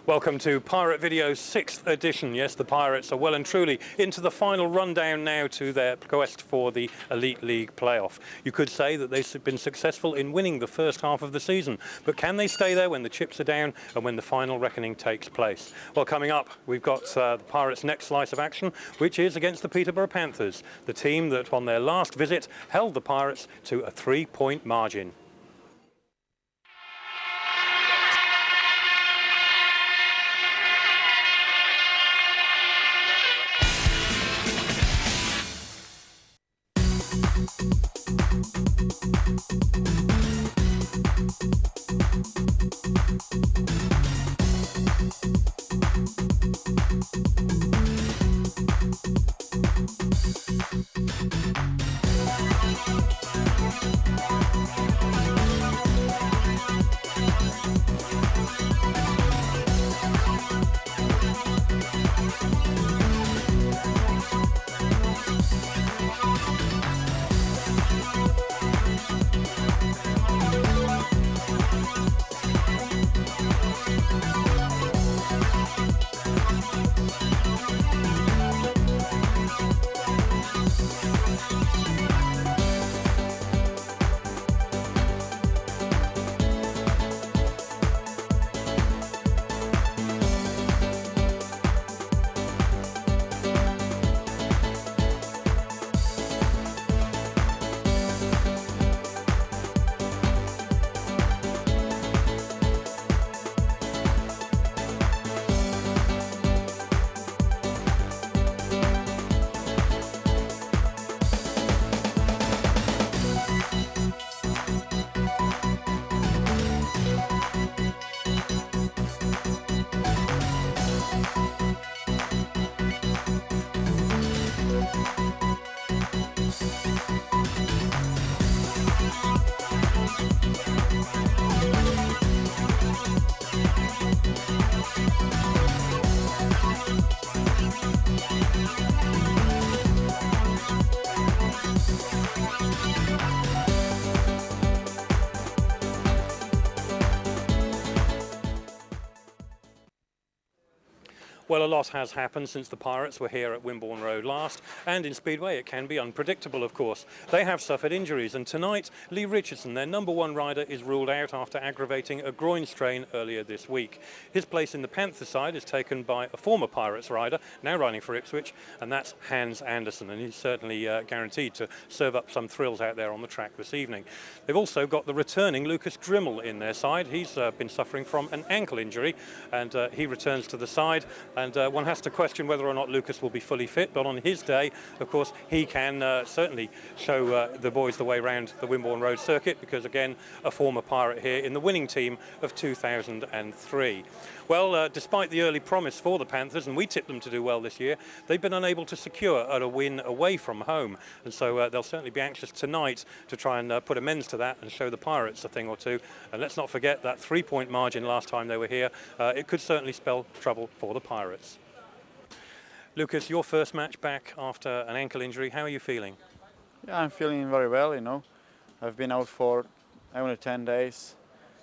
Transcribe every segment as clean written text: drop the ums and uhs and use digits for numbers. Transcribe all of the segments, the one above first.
Welcome to Pirate Video's 6th edition. Yes, the Pirates are well and truly into the final rundown now to their quest for the Elite League playoff. You could say that they've been successful in winning the first half of the season, but can they stay there when the chips are down and when the final reckoning takes place? Well, coming up, we've got the Pirates' next slice of action, which is against the Peterborough Panthers, the team that on their last visit held the Pirates to a 3-point margin. Well, a lot has happened since the Pirates were here at Wimborne Road last, and in Speedway it can be unpredictable, of course. They have suffered injuries, and tonight Lee Richardson, their #1 rider, is ruled out after aggravating a groin strain earlier this week. His place in the Panther side is taken by a former Pirates rider, now riding for Ipswich, and that's Hans Andersen, and he's certainly guaranteed to serve up some thrills out there on the track this evening. They've also got the returning Lukas DRYML in their side. He's been suffering from an ankle injury, and he returns to the side. And one has to question whether or not Lukas will be fully fit, but on his day, of course, he can certainly show the boys the way around the Wimborne Road circuit, because again, a former Pirate here in the winning team of 2003. Well, despite the early promise for the Panthers, and we tipped them to do well this year, they've been unable to secure a win away from home. And so they'll certainly be anxious tonight to try and put amends to that and show the Pirates a thing or two. And let's not forget that 3-point margin last time they were here. It could certainly spell trouble for the Pirates. Lukas, your first match back after an ankle injury, how are you feeling? Yeah, I'm feeling very well, you know. I've been out for only 10 days,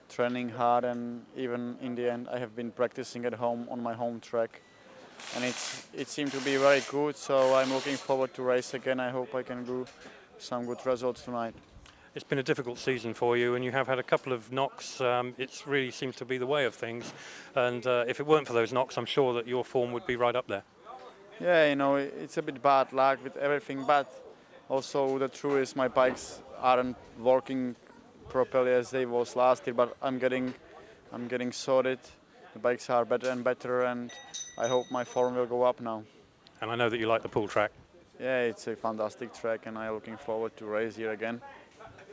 training hard, and even in the end I have been practicing at home on my home track. And it seemed to be very good, so I'm looking forward to race again. I hope I can do some good results tonight. It's been a difficult season for you, and you have had a couple of knocks. It really seems to be the way of things. And if it weren't for those knocks, I'm sure that your form would be right up there. Yeah, you know, it's a bit bad luck with everything, but also the truth is my bikes aren't working properly as they was last year, but I'm getting sorted. The bikes are better and better, and I hope my form will go up now. And I know that you like the Poole track. Yeah, it's a fantastic track, and I'm looking forward to race here again.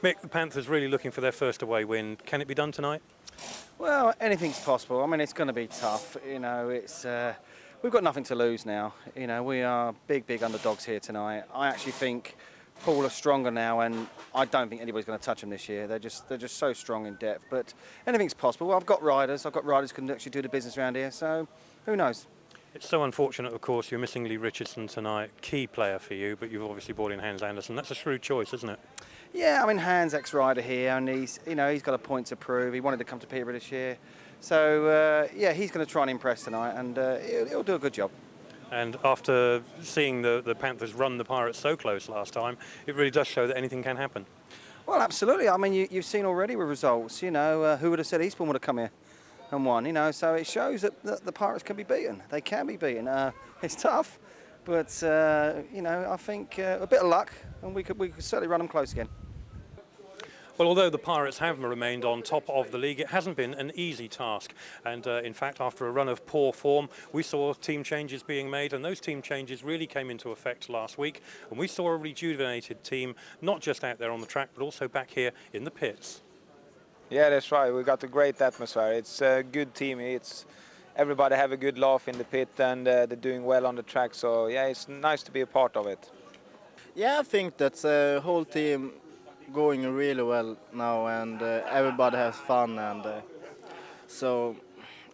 Mick, the Panthers really looking for their first away win. Can it be done tonight? Well, anything's possible. I mean, it's going to be tough. You know, it's we've got nothing to lose now. You know, we are big underdogs here tonight. I actually think Poole are stronger now, and I don't think anybody's going to touch them this year. They're just so strong in depth. But anything's possible. Well, I've got riders who can actually do the business around here. So who knows? It's so unfortunate, of course, you're missing Lee Richardson tonight, key player for you, but you've obviously brought in Hans Andersen. That's a shrewd choice, isn't it? Yeah, I mean, Hans, ex-rider here, and he's got a point to prove. He wanted to come to Peterborough this year, So, yeah, he's going to try and impress tonight, and he'll do a good job. And after seeing the Panthers run the Pirates so close last time, it really does show that anything can happen. Well, absolutely. I mean, you've seen already with results, you know, who would have said Eastbourne would have come here and won, you know, so it shows that the Pirates can be beaten. They can be beaten. It's tough, but, you know, I think a bit of luck, and we could certainly run them close again. Well, although the Pirates have remained on top of the league, it hasn't been an easy task. And in fact, after a run of poor form, we saw team changes being made, and those team changes really came into effect last week. And we saw a rejuvenated team, not just out there on the track, but also back here in the pits. Yeah, that's right. We got a great atmosphere. It's a good team. Everybody have a good laugh in the pit, and they're doing well on the track. So yeah, it's nice to be a part of it. Yeah, I think that's the whole team going really well now, and everybody has fun, and so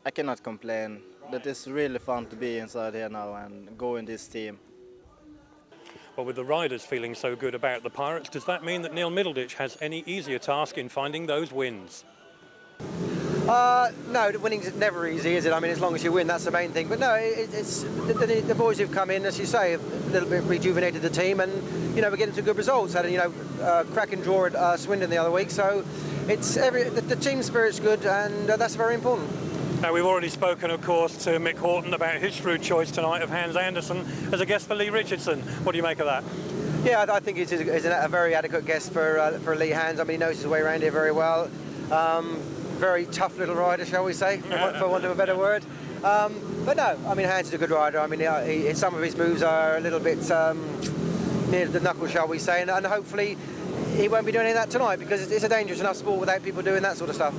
I cannot complain. That is really fun to be inside here now and go in this team. Well, with the riders feeling so good about the Pirates, does that mean that Neil Middleditch has any easier task in finding those wins? No, winning's never easy, is it? I mean, as long as you win, that's the main thing. But no, it's the boys who've come in, as you say, have a little bit rejuvenated the team, and you know, we're getting some good results. Had a cracking draw at Swindon the other week, so it's the team spirit's good, and that's very important. Now, we've already spoken, of course, to Mick Horton about his shrewd choice tonight of Hans Andersen as a guest for Lee Richardson. What do you make of that? Yeah, I think he's a very adequate guest for Lee Hans. I mean, he knows his way around here very well. Very tough little rider, shall we say, for want of a better word. But no, I mean, Hans is a good rider. I mean, some of his moves are a little bit near the knuckle, shall we say, and hopefully he won't be doing any of that tonight, because it's a dangerous enough sport without people doing that sort of stuff.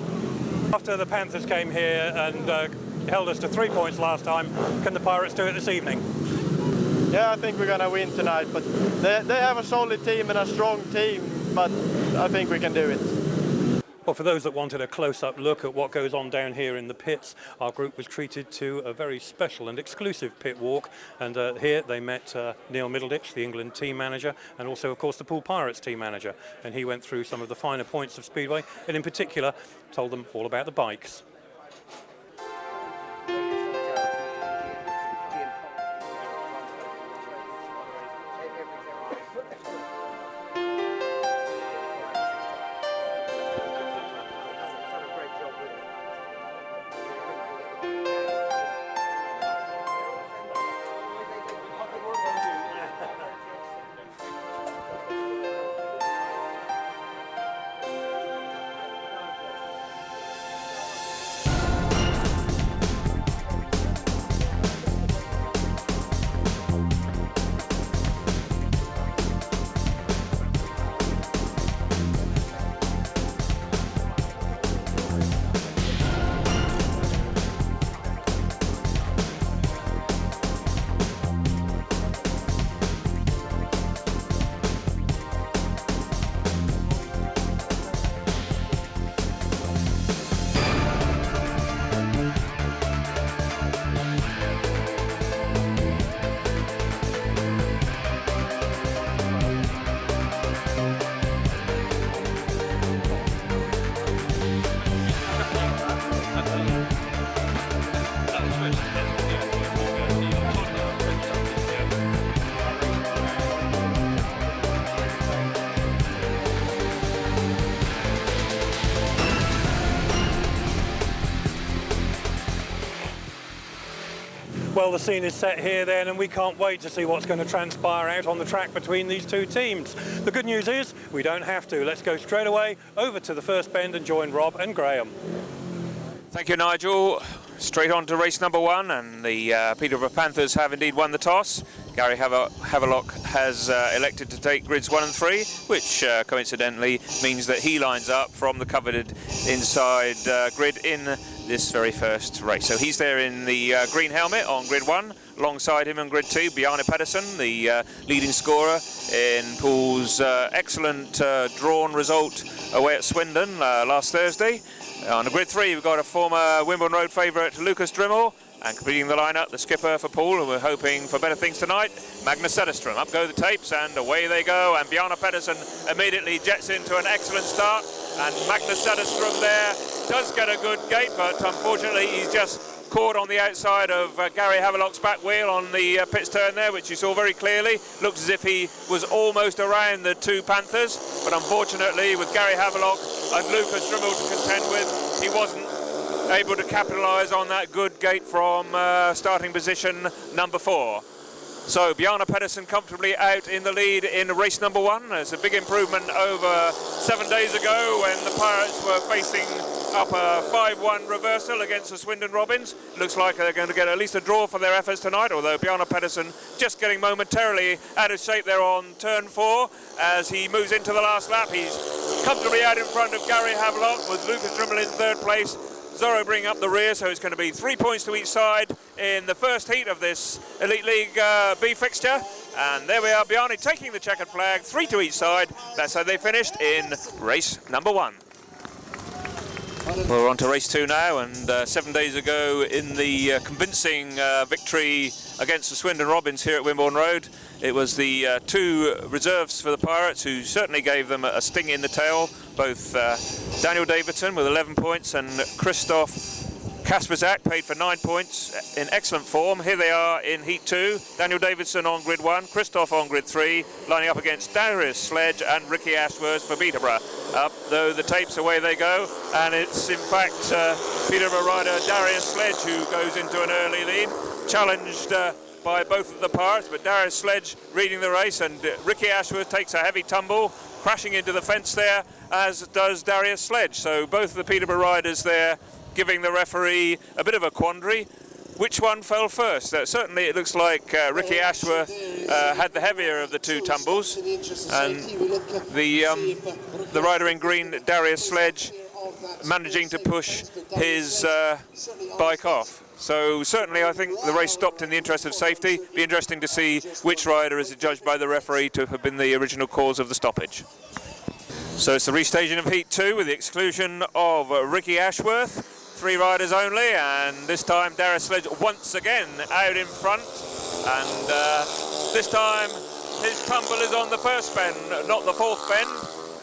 After the Panthers came here and held us to 3 points last time, can the Pirates do it this evening? Yeah, I think we're gonna win tonight, but they have a solid team and a strong team, but I think we can do it. Well, for those that wanted a close-up look at what goes on down here in the pits, our group was treated to a very special and exclusive pit walk, and here they met Neil Middleditch, the England team manager, and also, of course, the Poole Pirates team manager, and he went through some of the finer points of Speedway, and in particular told them all about the bikes. Well, the scene is set here then, and we can't wait to see what's going to transpire out on the track between these two teams. The good news is we don't have to. Let's go straight away over to the first bend and join Rob and Graham. Thank you, Nigel. Straight on to race number one, and the Peterborough Panthers have indeed won the toss. Gary Havelock has elected to take grids 1 and 3, which coincidentally means that he lines up from the coveted inside grid in this very first race. So he's there in the green helmet on grid 1. Alongside him on grid 2, Bjarne PEDERSEN, the leading scorer in Poole's excellent drawn result away at Swindon last Thursday. On the grid 3, we've got a former Wimborne Road favourite, Lukas DRYML, and completing the lineup, the skipper for Poole, and we're hoping for better things tonight, Magnus ZETTERSTROM. Up go the tapes, and away they go, and Bjarne PEDERSEN immediately jets into an excellent start, and Magnus ZETTERSTROM there does get a good gate, but unfortunately he's just caught on the outside of Gary Havelock's back wheel on the pits turn there, which you saw very clearly. Looked as if he was almost around the two Panthers, but unfortunately with Gary Havelock and Lukas DRYML to contend with, he wasn't able to capitalise on that good gate from starting position number 4. So Bjarne PEDERSEN comfortably out in the lead in race number 1. It's a big improvement over 7 days ago when the Pirates were facing up a 5-1 reversal against the Swindon Robins. Looks like they're going to get at least a draw for their efforts tonight, although Bjarne PEDERSEN just getting momentarily out of shape there on turn 4 as he moves into the last lap. He's comfortably out in front of Gary Havelock with Lukas DRYML in 3rd place. Zorro bringing up the rear, so it's going to be 3 points to each side in the first heat of this Elite League B fixture. And there we are, Bjarne taking the checkered flag, 3 to each side. That's how they finished in race number 1. Well, we're on to race 2 now, and 7 days ago in the convincing victory against the Swindon Robins here at Wimborne Road, it was the 2 reserves for the Pirates who certainly gave them a sting in the tail, both Daniel Davidsson with 11 points and Krzysztof KASPRZAK paid for 9 points in excellent form. Here they are in Heat 2. Daniel Davidsson on grid 1, Krzysztof on grid 3, lining up against Dariusz SLEDZ and Ricky Ashworth for Peterborough. Up though the tapes, away they go, and it's in fact Peterborough rider Dariusz SLEDZ who goes into an early lead, challenged by both of the Pirates, but Dariusz SLEDZ leading the race, and Ricky Ashworth takes a heavy tumble, crashing into the fence there, as does Dariusz SLEDZ. So both of the Peterborough riders there giving the referee a bit of a quandary. Which one fell first? Certainly it looks like Ricky Ashworth had the heavier of the 2 tumbles, and the rider in green, Dariusz SLEDZ, managing to push his bike off. So certainly I think the race stopped in the interest of safety. Be interesting to see which rider is judged by the referee to have been the original cause of the stoppage. So it's the restaging of Heat 2 with the exclusion of Ricky Ashworth. 3 riders only, and this time Dariusz SLEDZ once again out in front, and this time his tumble is on the 1st bend, not the 4th bend,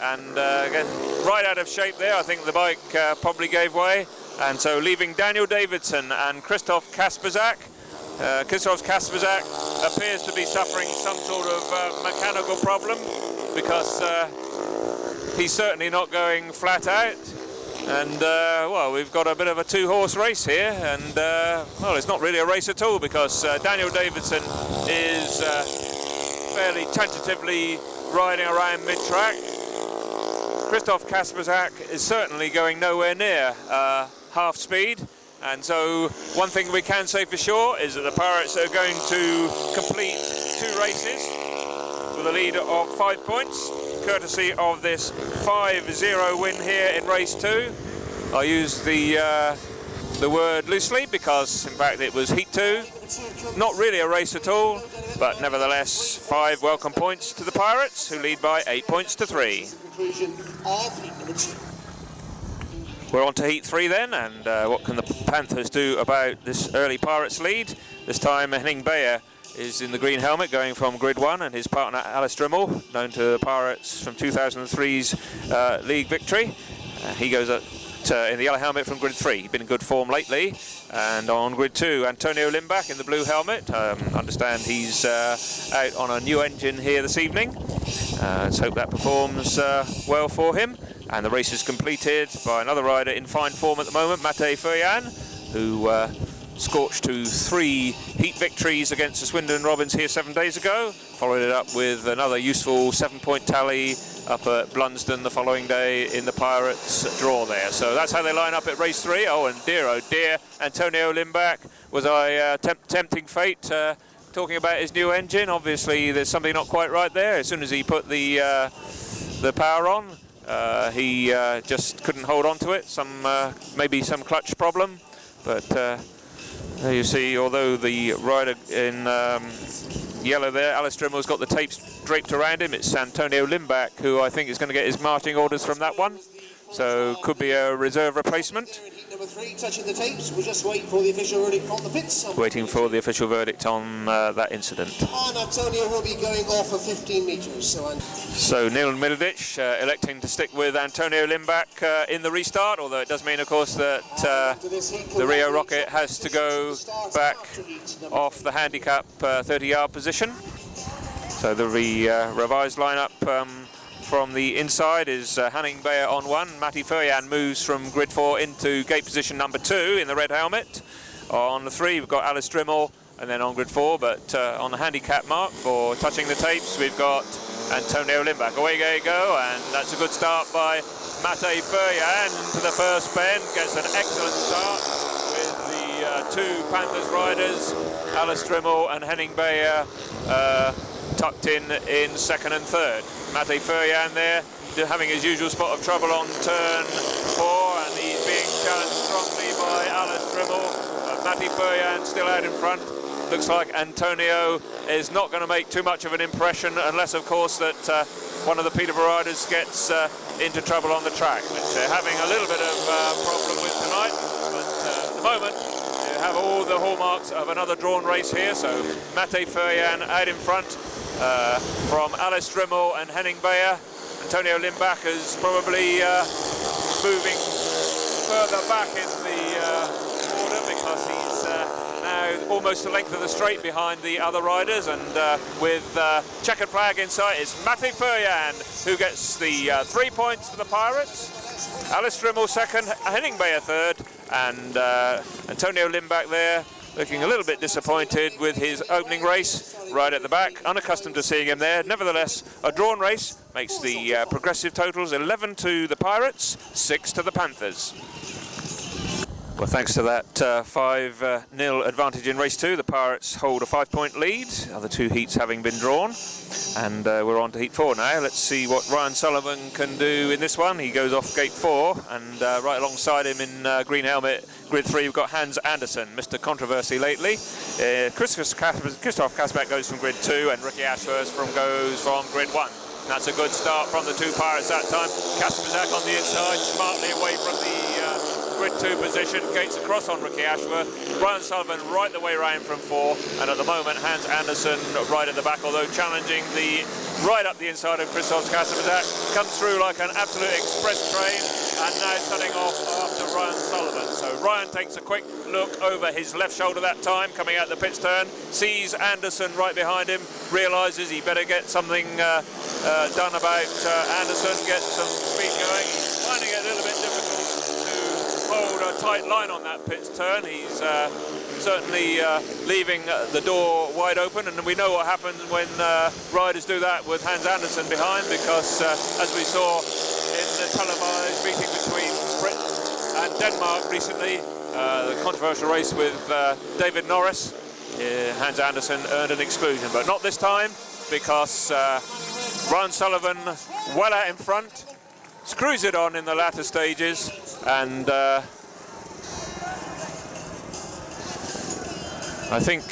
and again right out of shape there. I think the bike probably gave way, and so leaving Daniel Davidsson and Krzysztof KASPRZAK. Krzysztof KASPRZAK appears to be suffering some sort of mechanical problem, because he's certainly not going flat out. And well, we've got a bit of a 2-horse race here, and well, it's not really a race at all, because Daniel Davidsson is fairly tentatively riding around mid-track. Krzysztof KASPRZAK is certainly going nowhere near half speed, and so one thing we can say for sure is that the Pirates are going to complete 2 races with a lead of 5 points, courtesy of this 5-0 win here in race 2. I use the word loosely because in fact it was Heat 2, not really a race at all, but nevertheless 5 welcome points to the Pirates, who lead by 8 points to 3. We're on to Heat 3 then, and what can the Panthers do about this early Pirates lead? This time Henning BAGER is in the green helmet, going from grid 1, and his partner Lukas DRYML, known to the Pirates from 2003's league victory. He goes up in the yellow helmet from grid 3. He's been in good form lately. And on grid 2, Antonio Lindback in the blue helmet. Understand he's out on a new engine here this evening. Let's hope that performs well for him. And the race is completed by another rider in fine form at the moment, Matej FERJAN, who scorched to 3 heat victories against the Swindon Robins here 7 days ago, followed it up with another useful 7-point tally up at Blunsdon the following day in the Pirates draw there. So that's how they line up at race 3. Oh dear, Antonio Lindback, was I tempting fate talking about his new engine? Obviously there's something not quite right there. As soon as he put the power on, he just couldn't hold on to it. Maybe some clutch problem, but there you see, although the rider in yellow there, Lukas DRYML's got the tapes draped around him, it's Antonio Lindback who I think is going to get his marching orders from that one. so could be a reserve replacement. Number 3 touching the tapes. We'll just wait for the official verdict from the pits. Waiting for the official verdict on that incident. And Antonio will be going off for 15 metres. So Neil Middleditch electing to stick with Antonio Lindback in the restart, although it does mean, of course, that the Rio Rocket has to go back off the handicap 30-yard position. So the revised lineup from the inside is Henning BAGER on 1. Matej FERJAN moves from grid 4 into gate position number 2 in the red helmet. On the 3 we've got Lukas DRYML, and then on grid 4, but on the handicap mark for touching the tapes we've got Antonio Lindback. Away they go, and that's a good start by Matej FERJAN into the first bend. Gets an excellent start with the 2 Panthers riders, Lukas DRYML and Henning BAGER, tucked in second and third. Matej FERJAN there having his usual spot of trouble on turn 4, and he's being challenged strongly by Lukas DRYML. Matej FERJAN still out in front. Looks like Antonio is not going to make too much of an impression, unless of course that one of the Peterborough riders gets into trouble on the track, which they're having a little bit of problem with tonight. But at the moment you have all the hallmarks of another drawn race here. So Matej FERJAN out in front from Lukas DRYML and Henning BAGER. Antonio Lindback is probably moving further back in the order, because he's now almost the length of the straight behind the other riders, and with checkered flag in sight, it's Matej FERJAN who gets the 3 points for the Pirates. Lukas DRYML second, Henning BAGER third, and Antonio Lindback there looking a little bit disappointed with his opening race right at the back, unaccustomed to seeing him there. Nevertheless, a drawn race makes the progressive totals 11 to the Pirates, 6 to the Panthers. Well, thanks to that 5-0 advantage in race 2, the Pirates hold a 5-point lead, other 2 heats having been drawn. And we're on to heat 4 now. Let's see what Ryan Sullivan can do in this one. He goes off gate 4, and right alongside him in green helmet, grid 3, we've got Hans Andersen, Mr. Controversy lately. Krzysztof KASPRZAK goes from grid 2, and Ricky Ashworth goes from grid 1. And that's a good start from the 2 Pirates that time. KASPRZAK on the inside, smartly away from the grid 2 position, gates across on Ricky Ashworth. Ryan Sullivan right the way around from 4, and at the moment Hans Andersen right at the back, although challenging the right up the inside of Krzysztof KASPRZAK. Comes through like an absolute express train, and now cutting off after Ryan Sullivan. So Ryan takes a quick look over his left shoulder that time, coming out the pits turn, sees Andersen right behind him, realises he better get something done about Andersen, get some speed going. He's finding it a little bit difficult to hold a tight line on that pits turn. He's certainly leaving the door wide open, and we know what happens when riders do that with Hans Andersen behind, because as we saw in the televised meeting between Britain and Denmark recently, the controversial race with David Norris, Hans Andersen earned an exclusion, but not this time, because Ryan Sullivan well out in front, screws it on in the latter stages, and I think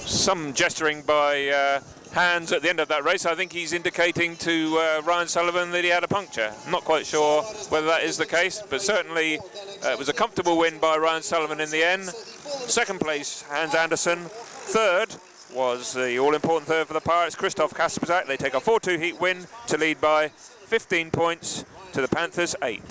some gesturing by Hans at the end of that race. I think he's indicating to Ryan Sullivan that he had a puncture. I'm not quite sure whether that is the case, but certainly it was a comfortable win by Ryan Sullivan in the end. Second place, Hans Andersen. Third was the all-important third for the Pirates, Krzysztof KASPRZAK. They take a 4-2 heat win to lead by 15 points to the Panthers 8.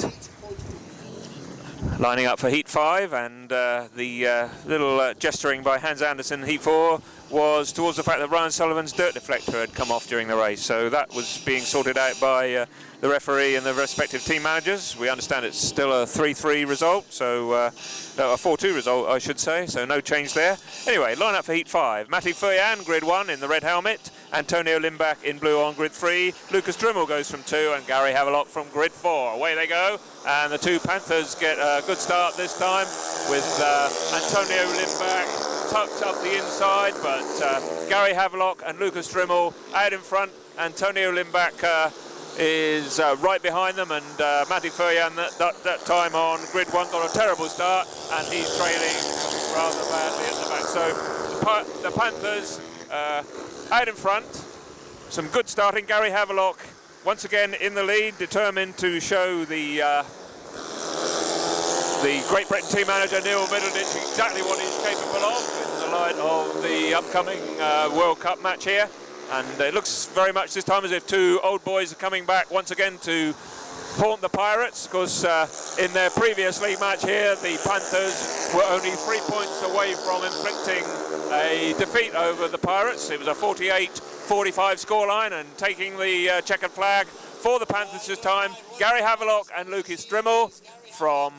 Lining up for heat 5, and the little gesturing by Hans Andersen in heat 4 was towards the fact that Ryan Sullivan's dirt deflector had come off during the race, so that was being sorted out by the referee and the respective team managers. We understand it's still a 3-3 result, so a 4-2 result I should say, so no change there. Anyway, line up for heat 5. Matej FERJAN, grid 1 in the red helmet, Antonio Lindback in blue on grid 3, Lukas DRYML goes from 2, and Gary Havelock from grid 4. Away they go, and the 2 Panthers get a good start this time with Antonio Lindback tucked up the inside, but Gary Havelock and Lukas DRYML out in front. Antonio Lindback is right behind them, and Matej FERJAN that time on grid 1 got a terrible start, and he's trailing rather badly at the back. So the Panthers out in front, some good starting. Gary Havelock once again in the lead, determined to show the Great Britain team manager Neil Middleditch exactly what he's capable of in the light of the upcoming World Cup match here. And it looks very much this time as if two old boys are coming back once again to haunt the Pirates. Of course, in their previous league match here, the Panthers were only 3 points away from inflicting a defeat over the Pirates. It was a 48-45 scoreline, and taking the checkered flag for the Panthers this time, Gary Havelock and Lukas DRYML from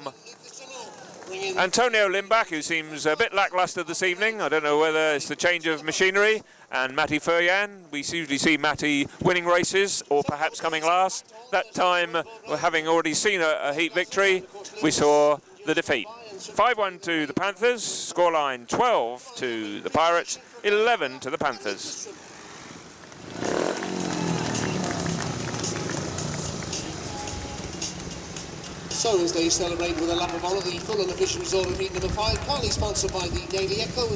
Antonio Lindback, who seems a bit lacklustre this evening. I don't know whether it's the change of machinery. And Matej FERJAN, we usually see Matej winning races or perhaps coming last. That time, having already seen a heat victory, we saw the defeat. 5-1 to the Panthers, scoreline 12 to the Pirates, 11 to the Panthers. So as they celebrate with a lap of honour, the full unofficial result of heat number 5, partly sponsored by the Daily Echo.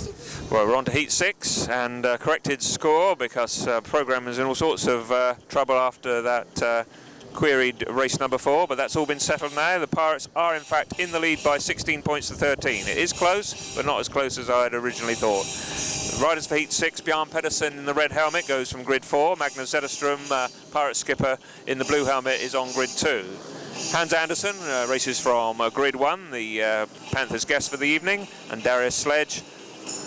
Well, we're on to heat 6 and corrected score because programme is in all sorts of trouble after that queried race number 4, but that's all been settled now. The Pirates are in fact in the lead by 16 points to 13. It is close, but not as close as I had originally thought. Riders for heat 6, Bjarne PEDERSEN in the red helmet goes from grid 4. Magnus ZETTERSTROM, Pirate skipper in the blue helmet, is on grid 2. Hans Andersen races from grid 1, the Panthers guest for the evening, and Dariusz SLEDZ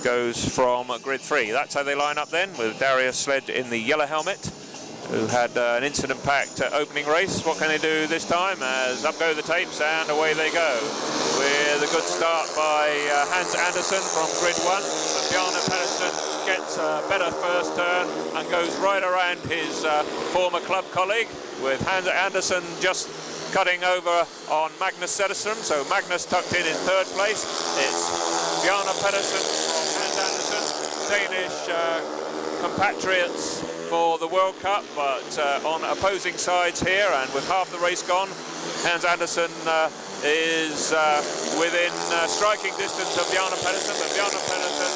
goes from grid 3. That's how they line up then, with Dariusz SLEDZ in the yellow helmet, who had an incident-packed opening race. What can they do this time? As up go the tapes and away they go. With a good start by Hans Andersen from grid 1, but Bjarne PEDERSEN gets a better first turn and goes right around his former club colleague, with Hans Andersen just cutting over on Magnus ZETTERSTROM. So Magnus tucked in 3rd place. It's Bjarne PEDERSEN from Hans Andersen, Danish compatriots for the World Cup, but on opposing sides here, and with half the race gone, Hans Andersen is within striking distance of Bjarne PEDERSEN, but Bjarne PEDERSEN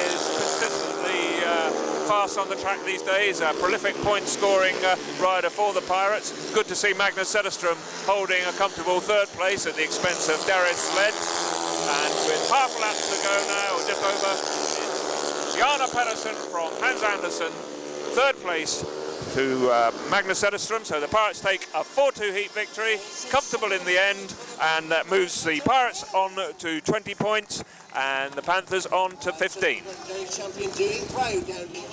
is consistently fast on the track these days, a prolific point-scoring rider for the Pirates. Good to see Magnus ZETTERSTROM holding a comfortable 3rd place at the expense of Dariusz SLEDZ. And with half a lap to go now, or just over, it's Bjarne PEDERSEN from Hans Andersen, 3rd place to Magnus ZETTERSTROM. So the Pirates take a 4-2 heat victory, comfortable in the end, and that moves the Pirates on to 20 points and the Panthers on to 15. Champion doing proud down here.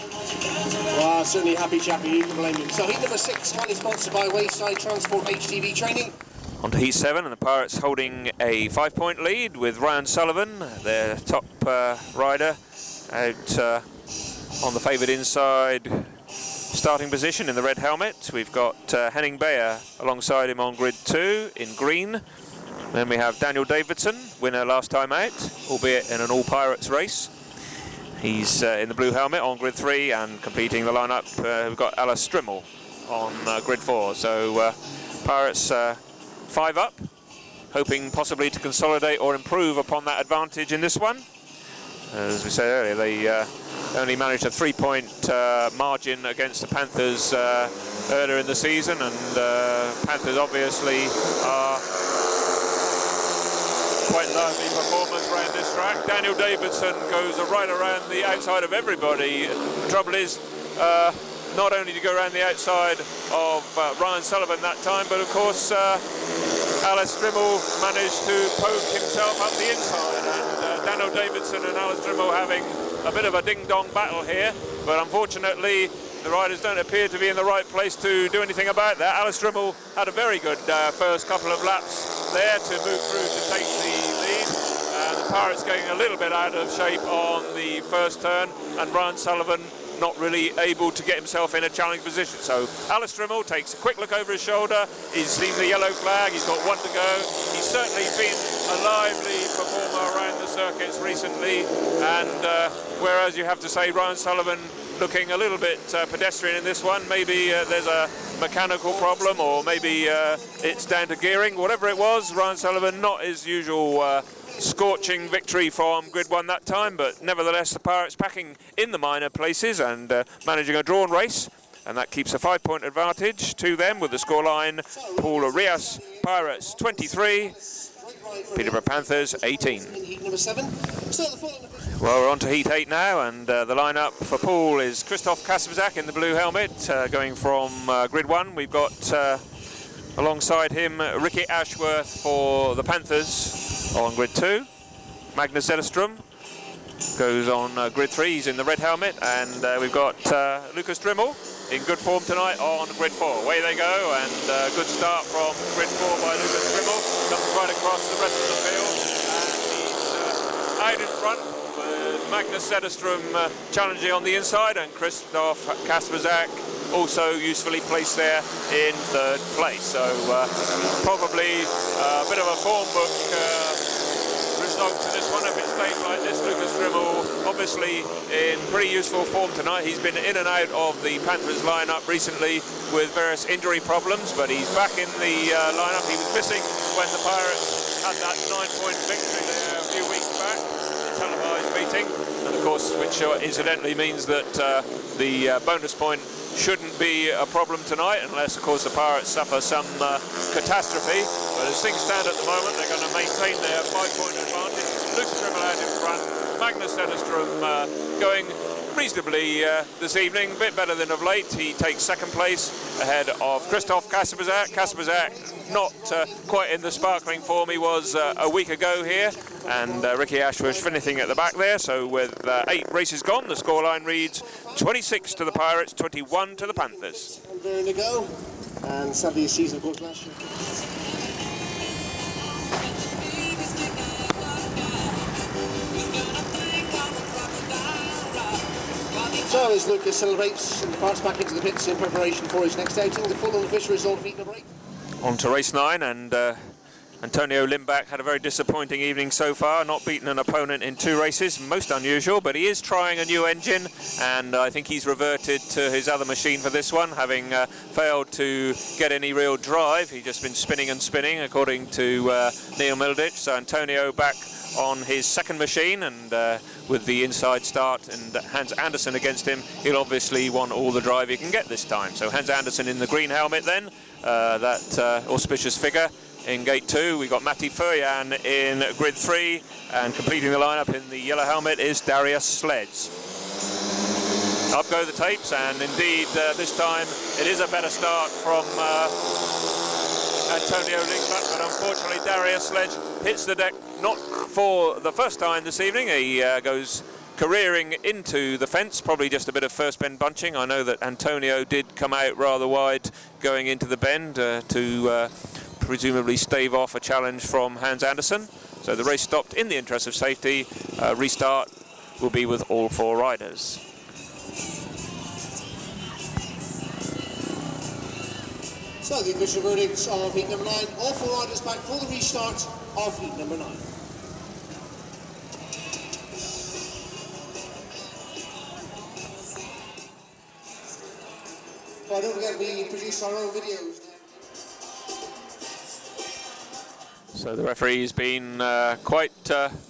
Well, certainly happy chappy, you can blame him. So heat number 6, kindly sponsored by Wayside Transport HTV Training. On to heat 7, and the Pirates holding a 5-point lead with Ryan Sullivan, their top rider, out on the favoured inside starting position in the red helmet. We've got Henning BAGER alongside him on grid 2 in green. Then we have Daniel Davidsson, winner last time out, albeit in an all-Pirates race. He's in the blue helmet on grid 3, and competing the lineup, we've got Lindback DRYML on grid 4. So Pirates 5 up, hoping possibly to consolidate or improve upon that advantage in this one. As we said earlier, they only managed a 3-point margin against the Panthers earlier in the season, and Panthers obviously are quite lively performers around this track. Daniel Davidsson goes right around the outside of everybody. The trouble is, not only to go around the outside of Ryan Sullivan that time, but of course Lindback DRYML managed to poke himself up the inside, and Daniel Davidsson and Lindback DRYML having a bit of a ding-dong battle here, but unfortunately the riders don't appear to be in the right place to do anything about that. Lindback DRYML had a very good first couple of laps there to move through to take the lead. The Pirates getting a little bit out of shape on the first turn, and Ryan Sullivan not really able to get himself in a challenging position. So Lindback DRYML takes a quick look over his shoulder. He's seen the yellow flag, he's got 1 to go. He's certainly been a lively performer around the circuits recently, and whereas you have to say Ryan Sullivan looking a little bit pedestrian in this one. Maybe there's a mechanical problem, or maybe it's down to gearing. Whatever it was, Ryan Sullivan not his usual scorching victory from grid 1 that time, but nevertheless the Pirates packing in the minor places and managing a drawn race. and that keeps a 5-point advantage to them with the scoreline Poole Pirates 23, Peterborough Panthers 18. Well, we're on to Heat 8 now, and the lineup for Poole is Krzysztof KASPRZAK in the blue helmet, going from grid 1. We've got alongside him Ricky Ashworth for the Panthers on grid 2. Magnus ZETTERSTROM goes on grid 3, he's in the red helmet, and we've got Lukas DRYML in good form tonight on grid 4. Away they go, and good start from grid 4 by Lukas DRYML. Comes right across the rest of the field, and he's out in front with Magnus ZETTERSTROM challenging on the inside, and Krzysztof KASPRZAK also usefully placed there in 3rd place. So probably a bit of a form book result to this one if it stays like this. Lukas DRYML obviously in pretty useful form tonight. He's been in and out of the Panthers lineup recently with various injury problems, but he's back in the lineup. He was missing when the Pirates had that 9-point victory there a few weeks back, televised meeting, and of course, which incidentally means that the bonus point shouldn't be a problem tonight, unless of course the Pirates suffer some catastrophe. But as things stand at the moment, they're going to maintain their 5-point advantage. Lukas DRYML out in front, Magnus ZETTERSTROM going reasonably this evening, a bit better than of late. He takes 2nd place ahead of Krzysztof KASPRZAK. KASPRZAK not quite in the sparkling form he was a week ago here, and Ricky Ashworth finishing at the back there. So with 8 races gone, the scoreline reads 26 to the Pirates, 21 to the Panthers. There they go, and sadly a season of course last year. So as Lucas celebrates and departs back into the pits in preparation for his next outing, the full unofficial result of heat number 8. On to race 9, and Antonio Lindback had a very disappointing evening so far, not beaten an opponent in 2 races, most unusual, but he is trying a new engine, and I think he's reverted to his other machine for this one, having failed to get any real drive. He's just been spinning and spinning, according to Neil Middleditch. So Antonio back on his 2nd machine, and with the inside start and Hans Andersen against him, he'll obviously want all the drive he can get this time. So Hans Andersen in the green helmet then, that auspicious figure. In gate 2, we've got Matej FERJAN in grid 3, and completing the lineup in the yellow helmet is Dariusz SLEDZ. Up go the tapes, and indeed this time it is a better start from Antonio Lindback, but unfortunately Dariusz SLEDZ hits the deck not for the first time this evening. He goes careering into the fence, probably just a bit of first bend bunching. I know that Antonio did come out rather wide going into the bend to presumably stave off a challenge from Hans Andersen. So the race stopped in the interest of safety. Restart will be with all 4 riders. So the official verdicts of heat number 9, all 4 riders back for the restart of heat number 9. Well, don't forget we produce our own videos. So the referee's been quite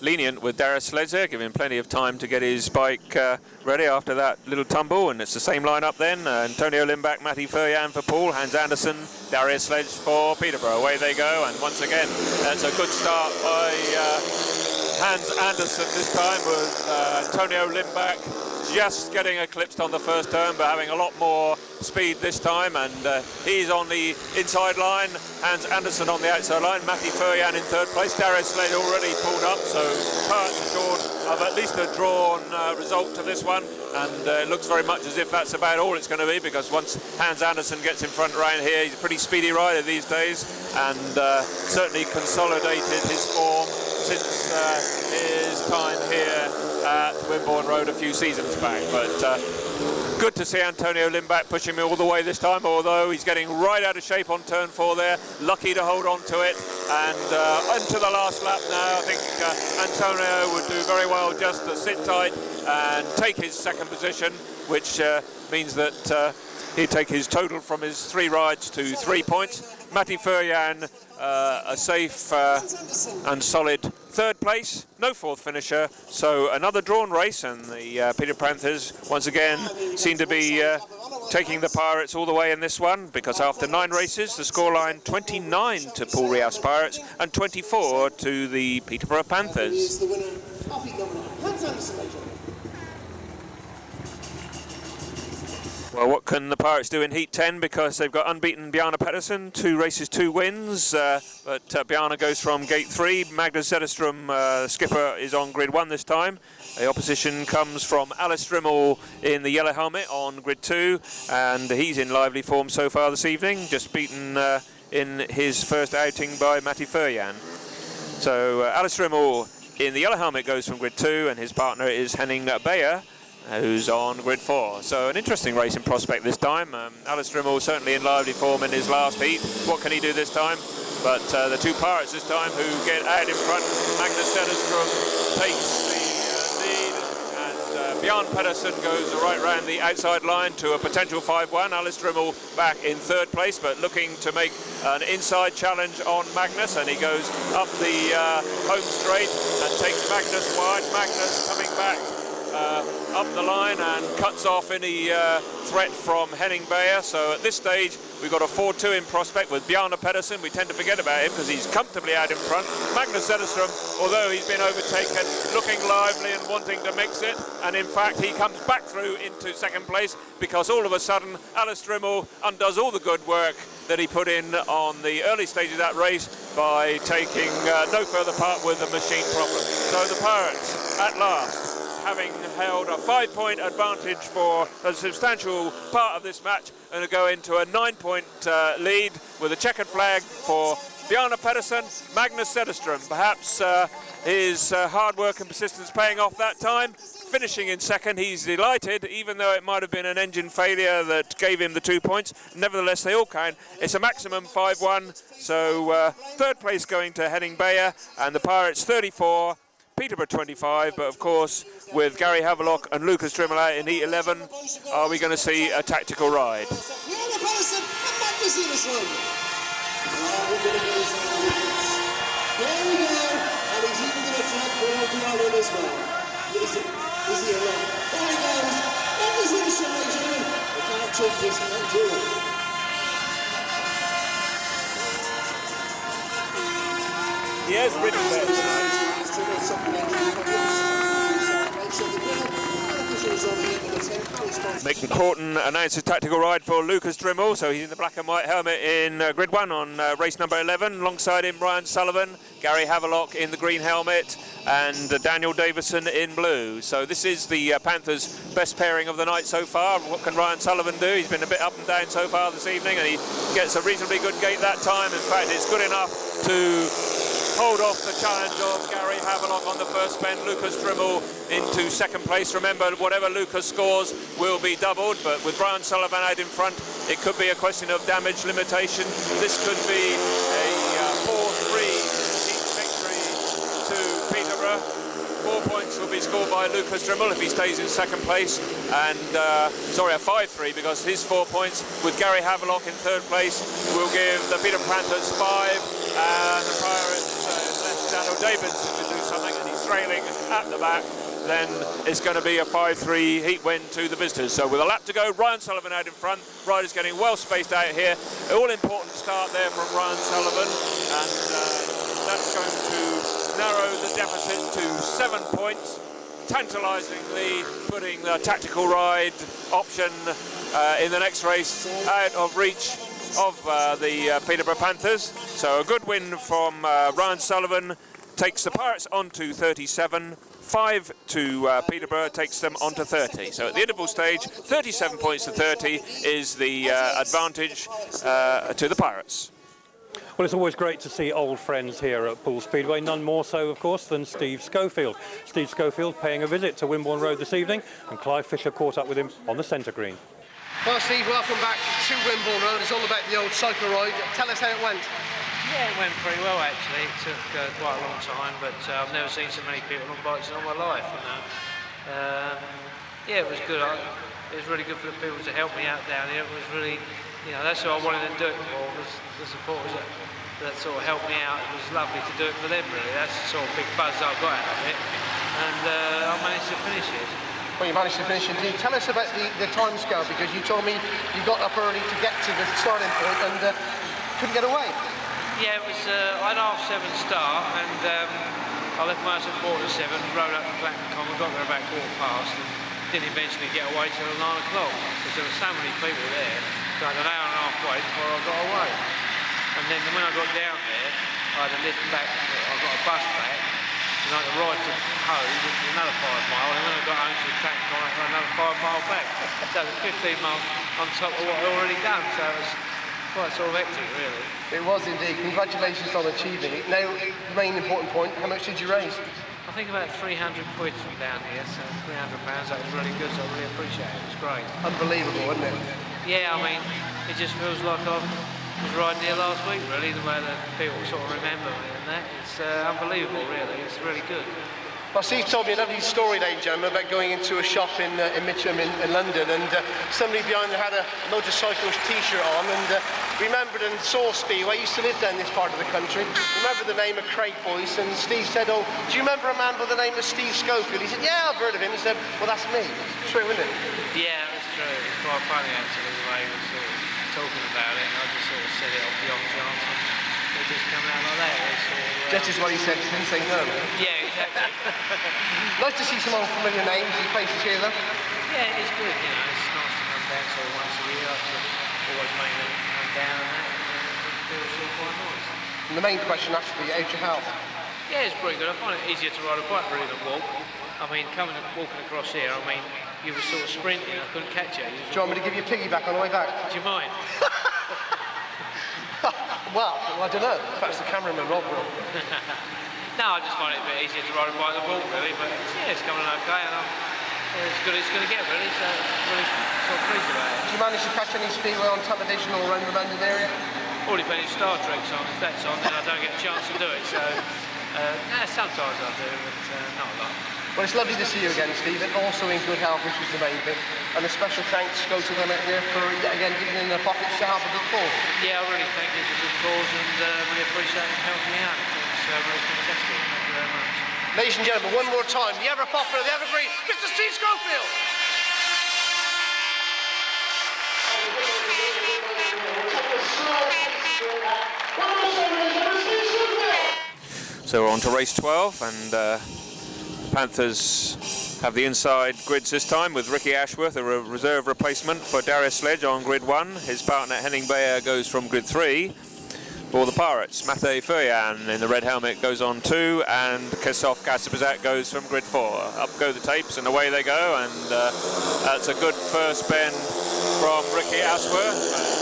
lenient with Dariusz SLEDZ, giving him plenty of time to get his bike ready after that little tumble, and it's the same lineup then. Antonio Lindback, Matej FERJAN for Poole, Hans Andersen, Dariusz SLEDZ for Peterborough. Away they go, and once again, that's a good start by Hans Andersen this time, with Antonio Lindback just getting eclipsed on the first turn, but having a lot more speed this time, and he's on the inside line, Hans Andersen on the outside line, Matej FERJAN in 3rd place, Dariusz SLEDZ already pulled up, so Pirates assured of at least a drawn result to this one, and it looks very much as if that's about all it's going to be, because once Hans Andersen gets in front around here, he's a pretty speedy rider these days, and certainly consolidated his form since his time here at Wimborne Road a few seasons back. But good to see Antonio Lindback pushing me all the way this time, although he's getting right out of shape on turn 4 there. Lucky to hold on to it, and into the last lap now. I think Antonio would do very well just to sit tight and take his 2nd position, which means that he'd take his total from his 3 rides to 3 points. Matej FERJAN, a safe and solid third place, no fourth finisher, so another drawn race, and the Peterborough Panthers once again seem to be taking the Pirates all the way in this one, because after 9 races, the scoreline 29 to Poole Pirates and 24 to the Peterborough Panthers. Well, what can the Pirates do in Heat 10, because they've got unbeaten Bjarne PEDERSEN, 2 races, 2 wins, but Bjarne goes from gate 3. Magnus ZETTERSTROM, skipper, is on grid 1 this time. The opposition comes from Lukas DRYML in the yellow helmet on grid 2, and he's in lively form so far this evening, just beaten in his first outing by Matej FERJAN. So Lukas DRYML in the yellow helmet goes from grid 2, and his partner is Henning BAGER, who's on grid 4. So an interesting racing prospect this time. Lukas DRYML certainly in lively form in his last heat. What can he do this time? But the 2 Pirates this time who get out in front. Magnus ZETTERSTROM takes the lead, and Bjarne PEDERSEN goes right round the outside line to a potential 5-1. Lukas DRYML back in 3rd place, but looking to make an inside challenge on Magnus, and he goes up the home straight and takes Magnus wide. Magnus coming back up the line and cuts off any threat from Henning BAGER. So at this stage we've got a 4-2 in prospect with Bjarne PEDERSEN. We tend to forget about him because he's comfortably out in front. Magnus ZETTERSTROM, although he's been overtaken, looking lively and wanting to mix it, and in fact he comes back through into 2nd place, because all of a sudden Lukas DRYML undoes all the good work that he put in on the early stage of that race by taking no further part with the machine problem. So the Pirates at last, having held a 5-point advantage for a substantial part of this match, and to go into a 9-point lead with a checkered flag for Bjarne PEDERSEN. Magnus ZETTERSTROM, perhaps his hard work and persistence paying off that time, finishing in 2nd. He's delighted, even though it might have been an engine failure that gave him the 2 points. Nevertheless, they all count. It's a maximum 5-1, so 3rd place going to Henning BAGER, and the Pirates 34, Peterborough 25, but of course with Gary Havelock and Lukas DRYML out in Heat 11, are we going to see a tactical ride? He has ridden there tonight. Mick Horton announces tactical ride for Lukas DRYML, so he's in the black and white helmet in grid 1 on race number 11. Alongside him, Ryan Sullivan, Gary Havelock in the green helmet, and Daniel Davidsson in blue. So this is the Panthers' best pairing of the night so far. What can Ryan Sullivan do? He's been a bit up and down so far this evening, and he gets a reasonably good gate that time. In fact, it's good enough to hold off the challenge of Gary Havelock on the first bend. Lukas DRYML into 2nd place. Remember, whatever Lukas scores will be doubled, but with Ryan Sullivan out in front, it could be a question of damage limitation. This could be a 4-3 victory to Peterborough. 4 points will be scored by Lukas DRYML if he stays in 2nd place, and sorry, a 5-3, because his 4 points with Gary Havelock in 3rd place will give the Peterborough Panthers 5, and the Pirates Daniel Davidsson to do something, and he's trailing at the back. Then it's going to be a 5-3 heat win to the visitors. So with a lap to go, Ryan Sullivan out in front. Riders getting well spaced out here. All important start there from Ryan Sullivan, and that's going to narrow the deficit to 7 points. Tantalisingly putting the tactical ride option in the next race out of reach of the Peterborough Panthers. So a good win from Ryan Sullivan takes the Pirates on to 37. 5 to Peterborough takes them on to 30. So at the interval stage, 37 points to 30 is the advantage to the Pirates. Well, it's always great to see old friends here at Poole Speedway, none more so, of course, than Steve Schofield. Steve Schofield paying a visit to Wimborne Road this evening, and Clive Fisher caught up with him on the centre green. Well, Steve, welcome back to Wimborne Road. It's all about the old cycle ride. Tell us how it went. Yeah, it went pretty well actually. It took quite a long time, but I've never seen so many people on bikes in all my life. You know, yeah, it was good. It was really good for the people to help me out down here. It was really you know, that's what I wanted to do it for, was the supporters that sort of helped me out. It was lovely to do it for them, really. That's the sort of big buzz I got out of it, and I managed to finish it. Well, you managed to finish indeed. Tell us about the time scale, because you told me you got up early to get to the starting point and couldn't get away. Yeah, it was, I had 7:30 start, and I left my house at 7:45, rode up to Clacton Common, got there about 15:15, and didn't eventually get away till 9 o'clock, because there were so many people there, so I had an hour and a half wait before I got away. And then when I got down there, I had a lift back, I got a bus back, and I had to ride to Hove, which was another 5 mile, and when I got home to the Clacton Common, I had another 5 mile back. So it was 15 miles on top of what I'd already done, so it was quite sort of hectic, really. It was indeed. Congratulations on achieving it. Now, the main important point, how much did you raise? I think about 300 quid from down here, so £300, that was really good, so I really appreciate it. It was great. Unbelievable, isn't it? Yeah, I mean, it just feels like I was riding here last week, really, the way that people sort of remember me and that. It's unbelievable, really. It's really good. Well, Steve told me a lovely story, ladies and gentlemen, about going into a shop in Mitcham in London, and somebody behind there had a motorcyclist t-shirt on, and remembered and saw Speedway. I used to live down this part of the country. Remember the name of Craig Boyce, and Steve said, "Oh, do you remember a man by the name of Steve Schofield?" He said, "Yeah, I've heard of him." He said, "Well, that's me." It's true, isn't it? Yeah, it's true. It's quite funny, actually, the way he was sort of talking about it, and I just sort of said it off the off chance, and it just came out like that. It sort of, Just as what he said, he didn't say no. Yeah, exactly. Nice to see some old familiar names and faces here, though. Yeah, it's good, you know, it's nice to come down sort of once a year. I sort of always make them come down and that, and it feels sort of quite nice. And the main question has to be, how's your health? Yeah, it's pretty good. I find it easier to ride a bike really than walk. I mean, walking across here, I mean, you were sort of sprinting, I couldn't catch you. Do you want me to give you a piggyback on the way back? Do you mind? Well, I don't know. Perhaps the cameraman, Rob will. No, I just find it a bit easier to ride a bike than walk, really, but yeah, it's coming okay, and it's good it's going to get, really, so really sort of pleased about it. Did you manage to catch any Speedway on television or around the London area? All depends if Star Trek's on. If that's on, then I don't get a chance to do it, so sometimes I do, but not a lot. Well, it's lovely to see you again, Steve, and also in good health, which is the main thing. And a special thanks go to them out there for, yet again, giving in their pockets to help a good cause. Yeah, I really think it's a good cause, and really appreciate them helping me out. It's really fantastic. Thank you very much. Ladies and gentlemen, one more time, the ever popular, the evergreen, Mr. Steve Schofield! So we're on to race 12, and Panthers have the inside grids this time with Ricky Ashworth, a reserve replacement for Dariusz SLEDZ on grid 1. His partner Henning BAGER goes from grid 3 for the Pirates. Matej FERJAN in the red helmet goes on 2, and Krzysztof KASPRZAK goes from grid 4. Up go the tapes and away they go, and that's a good first bend from Ricky Ashworth.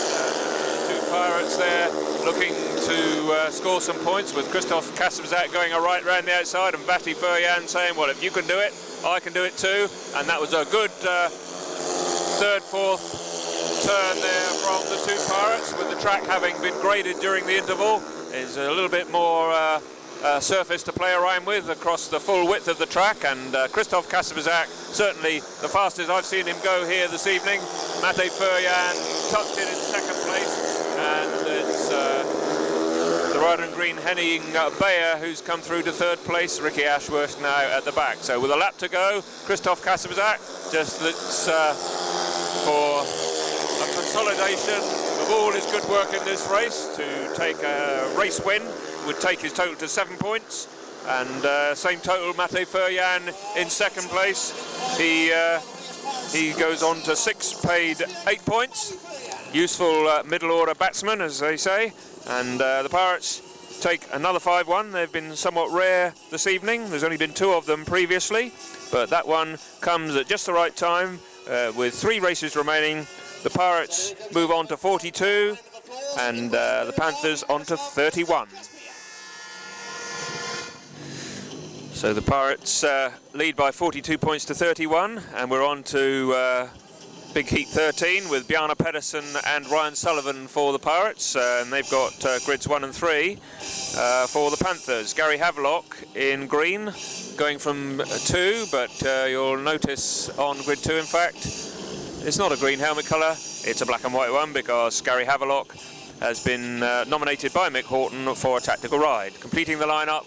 Pirates there looking to score some points, with Krzysztof KASPRZAK going a right round the outside and Matej FERJAN saying, well, if you can do it, I can do it too. And that was a good third, fourth turn there from the two Pirates, with the track having been graded during the interval. There's a little bit more surface to play around with across the full width of the track, and Krzysztof KASPRZAK, certainly the fastest I've seen him go here this evening. Matej FERJAN tucked in second place. And it's the rider in green, Henning BAGER, who's come through to third place. Ricky Ashworth now at the back. So with a lap to go, Krzysztof KASPRZAK just looks for a consolidation of all his good work in this race. To take a race win would take his total to 7 points. And same total, Matej FERJAN in second place. He goes on to 6, paid 8 points. Useful middle order batsman, as they say, and the Pirates take another 5-1. They've been somewhat rare this evening. There's only been 2 of them previously, but that one comes at just the right time. With 3 races remaining, the Pirates move on to 42, and the Panthers on to 31. So the Pirates lead by 42 points to 31, and we're on to Big Heat 13 with Bjarne PEDERSEN and Ryan Sullivan for the Pirates, and they've got grids 1 and 3 for the Panthers. Gary Havelock in green, going from 2, but you'll notice on grid 2, in fact, it's not a green helmet colour, it's a black and white one because Gary Havelock has been nominated by Mick Horton for a tactical ride. Completing the lineup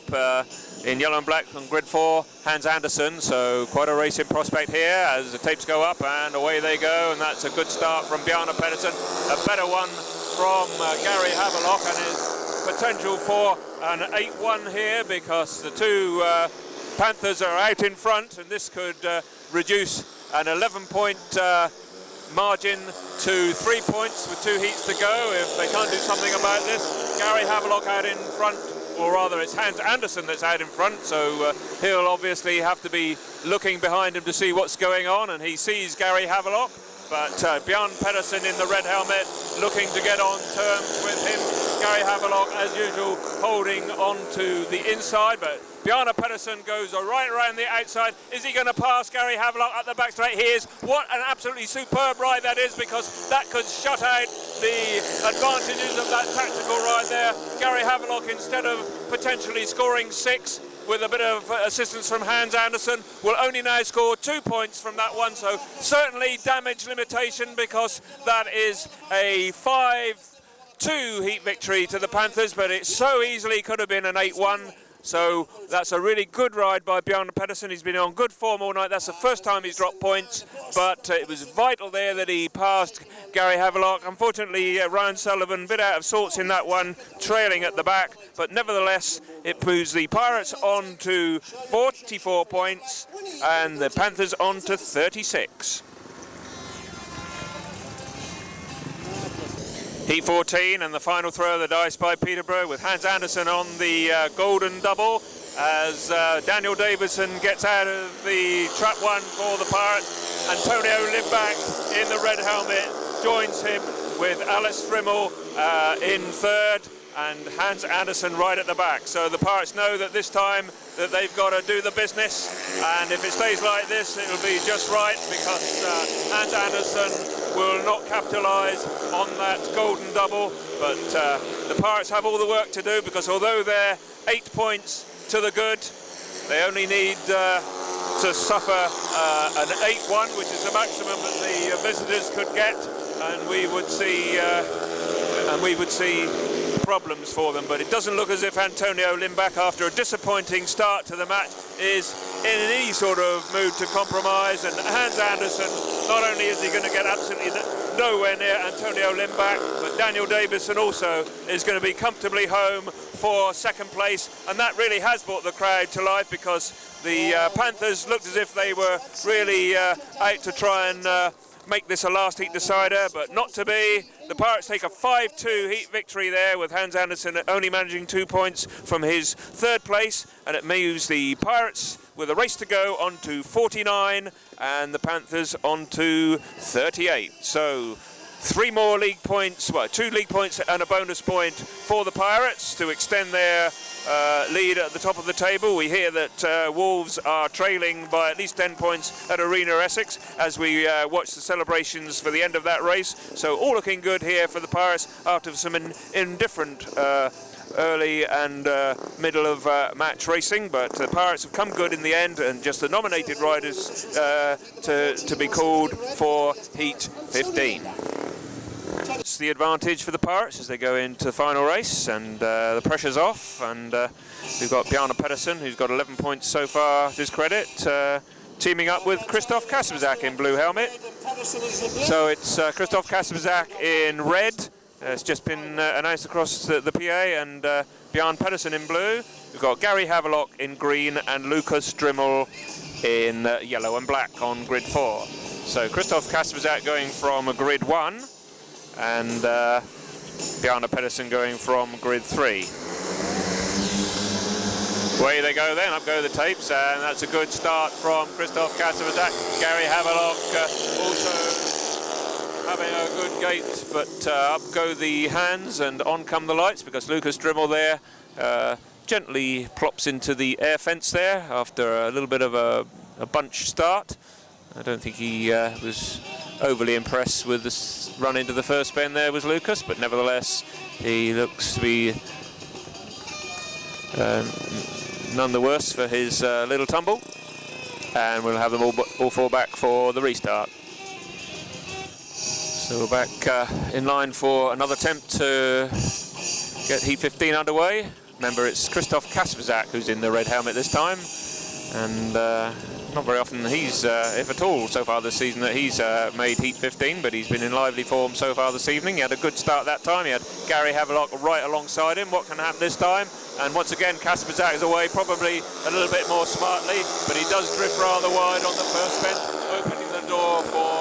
in yellow and black on grid 4, Hans Andersen, so quite a racing prospect here as the tapes go up and away they go, and that's a good start from Bjarne PEDERSEN, a better one from Gary Havelock, and his potential for an 8-1 here because the two Panthers are out in front, and this could reduce an 11-point margin to 3 points with 2 heats to go if they can't do something about this. Gary Havelock out in front, or rather it's Hans Andersen that's out in front, so he'll obviously have to be looking behind him to see what's going on, and he sees Gary Havelock, but Bjarne PEDERSEN in the red helmet looking to get on terms with him. Gary Havelock, as usual, holding on to the inside, but Bjarne PEDERSEN goes right around the outside. Is he going to pass Gary Havelock at the back straight? He is. What an absolutely superb ride that is, because that could shut out the advantages of that tactical ride there. Gary Havelock, instead of potentially scoring 6 with a bit of assistance from Hans Andersen, will only now score 2 points from that one, so certainly damage limitation, because that is a 5-2 heat victory to the Panthers, but it so easily could have been an 8-1. So that's a really good ride by Bjarne PEDERSEN. He's been on good form all night. That's the first time he's dropped points, but it was vital there that he passed Gary Havelock. Unfortunately, Ryan Sullivan a bit out of sorts in that one, trailing at the back, but nevertheless, it moves the Pirates on to 44 points and the Panthers on to 36. Heat 14 and the final throw of the dice by Peterborough with Hans Andersen on the golden double as Daniel Davidsson gets out of the trap one for the Pirates. Antonio Lindback in the red helmet joins him with Lukas DRYML in third and Hans Andersen right at the back. So the Pirates know that this time that they've got to do the business, and if it stays like this it'll be just right, because Hans Andersen will not capitalise on that golden double, but the Pirates have all the work to do, because although they're 8 points to the good, they only need to suffer an 8-1, which is the maximum that the visitors could get, and we would see problems for them. But it doesn't look as if Antonio Lindback, after a disappointing start to the match, is in any sort of mood to compromise, and Hans Andersen, not only is he going to get absolutely nowhere near Antonio Lindback, but Daniel Davidsson also is going to be comfortably home for second place, and that really has brought the crowd to life, because the Panthers looked as if they were really out to try and make this a last heat decider, but not to be. The Pirates take a 5-2 heat victory there, with Hans Andersen only managing 2 points from his third place, and it moves the Pirates with a race to go on to 49 and the Panthers on to 38. So 3 more league points, well, 2 league points and a bonus point for the Pirates to extend their lead at the top of the table. We hear that Wolves are trailing by at least 10 points at Arena Essex as we watch the celebrations for the end of that race. So all looking good here for the Pirates after some indifferent early and middle of match racing, but the Pirates have come good in the end, and just the nominated riders to be called for Heat 15. It's the advantage for the Pirates as they go into the final race, and the pressure's off, and we've got Bjarne PEDERSEN, who's got 11 points so far to his credit, teaming up with Krzysztof KASPRZAK in blue helmet. So it's Krzysztof KASPRZAK in red. It's just been announced across the PA, and Bjarne PEDERSEN in blue. We've got Gary Havelock in green and Lukas DRYML in yellow and black on grid 4. So Krzysztof KASPRZAK going from grid 1 and Bjarne PEDERSEN going from grid 3. Away they go then, up go the tapes, and that's a good start from Krzysztof KASPRZAK. Gary Havelock also having a good gate, but up go the hands and on come the lights, because Lukas DRYML there gently plops into the air fence there after a little bit of a bunch start. I don't think he was overly impressed with this run into the first bend there, was Lukas, but nevertheless he looks to be none the worse for his little tumble, and we'll have them all fall back for the restart. So we're back in line for another attempt to get Heat 15 underway. Remember, it's Krzysztof KASPRZAK who's in the red helmet this time, and not very often he's, if at all, so far this season that he's made Heat 15, but he's been in lively form so far this evening. He had a good start that time. He had Gary Havelock right alongside him. What can happen this time? And once again, KASPRZAK is away, probably a little bit more smartly, but he does drift rather wide on the first bend, opening the door for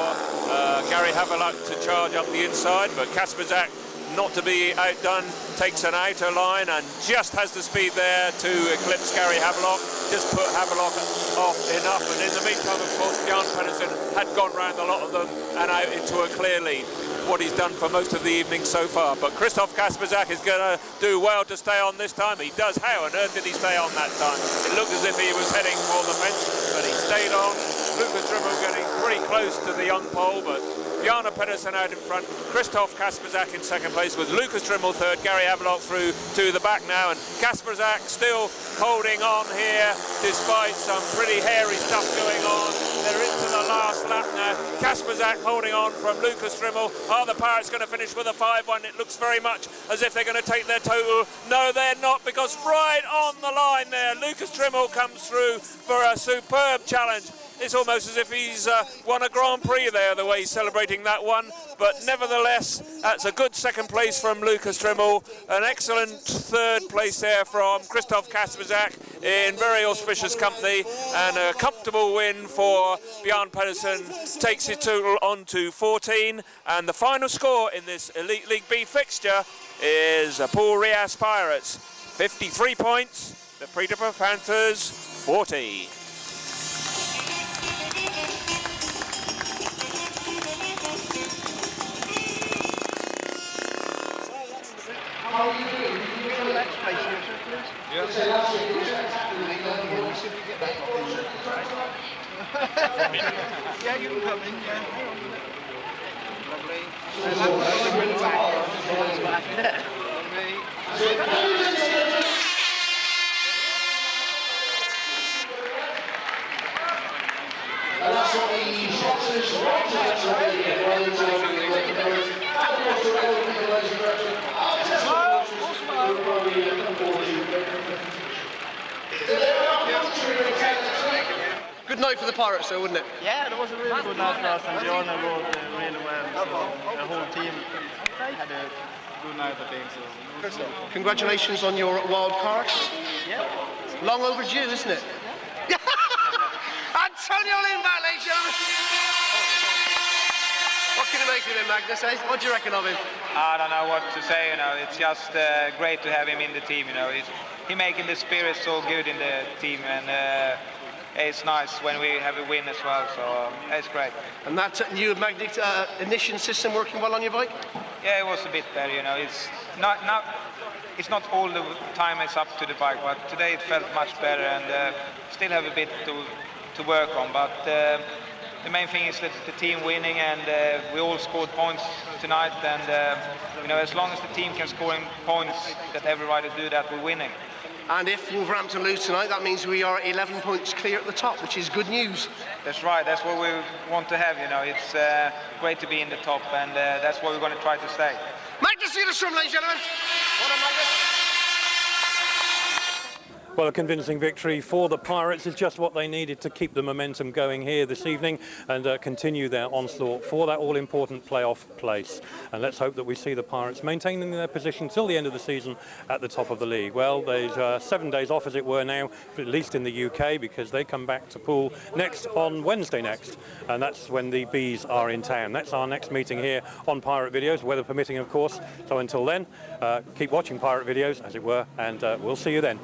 Gary Havelock to charge up the inside, but KASPRZAK, not to be outdone, takes an outer line and just has the speed there to eclipse Gary Havelock, just put Havelock off enough, and in the meantime, of course, Bjarne PEDERSEN had gone round a lot of them and out into a clear lead, what he's done for most of the evening so far. But Krzysztof KASPRZAK is going to do well to stay on this time. He does. How on earth did he stay on that time? It looked as if he was heading for the fence, but he stayed on. Lukas DRYML getting pretty close to the young pole, but Bjarne PEDERSEN out in front, Krzysztof KASPRZAK in second place with Lukas DRYML third, Gary Havelock through to the back now, and KASPRZAK still holding on here despite some pretty hairy stuff going on. They're into the last lap now. KASPRZAK holding on from Lukas DRYML. Are the Pirates going to finish with a 5-1? It looks very much as if they're going to take their total. No, they're not, because right on the line there, Lukas DRYML comes through for a superb challenge. It's almost as if he's won a Grand Prix there, the way he's celebrating that one. But nevertheless, that's a good second place from Lukas DRYML. An excellent third place there from Krzysztof KASPRZAK in very auspicious company. And a comfortable win for Bjarne PEDERSEN. Takes his total on to 14. And the final score in this Elite League B fixture is Poole Pirates 53 points. The Peterborough Panthers 40. How are you doing? Did you get on the next place here, sir, please? Yes. Yeah, you can come in, yeah. Lovely. And that's what the sponsors want to get Good night for the Pirates, though, wouldn't it? Yeah, it was a really good night for us, and Bjarne rode really well. So the whole team had a good night, I think. So. Congratulations on your wild card. Yeah. Long overdue, isn't it? Yeah. Antonio Lindback, ladies and gentlemen. What can you make of him, Magnus? Eh? What do you reckon of him? I don't know what to say, you know. It's just great to have him in the team, you know. He's making the spirit so good in the team, and it's nice when we have a win as well, so it's great. And that new magnetic ignition system working well on your bike? Yeah, it was a bit better, you know. It's not all the time it's up to the bike, but today it felt much better, and still have a bit to work on, but the main thing is that the team winning, and we all scored points tonight, and you know, as long as the team can score points, that every rider do that, we're winning. And if Wolverhampton lose tonight, that means we are 11 points clear at the top, which is good news. That's right, that's what we want to have, you know. It's great to be in the top, and that's what we're going to try to stay. Magnus ZETTERSTROM, ladies and gentlemen. Well done, Magnus. Well, a convincing victory for the Pirates is just what they needed to keep the momentum going here this evening and continue their onslaught for that all-important playoff place. And let's hope that we see the Pirates maintaining their position till the end of the season at the top of the league. Well, there's 7 days off, as it were now, at least in the UK, because they come back to Poole next on Wednesday next, and that's when the Bees are in town. That's our next meeting here on Pirate Videos, weather permitting, of course. So until then, keep watching Pirate Videos, as it were, and we'll see you then.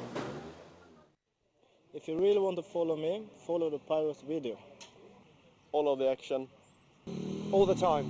If you really want to follow me, follow the Pirates video. All of the action. All the time.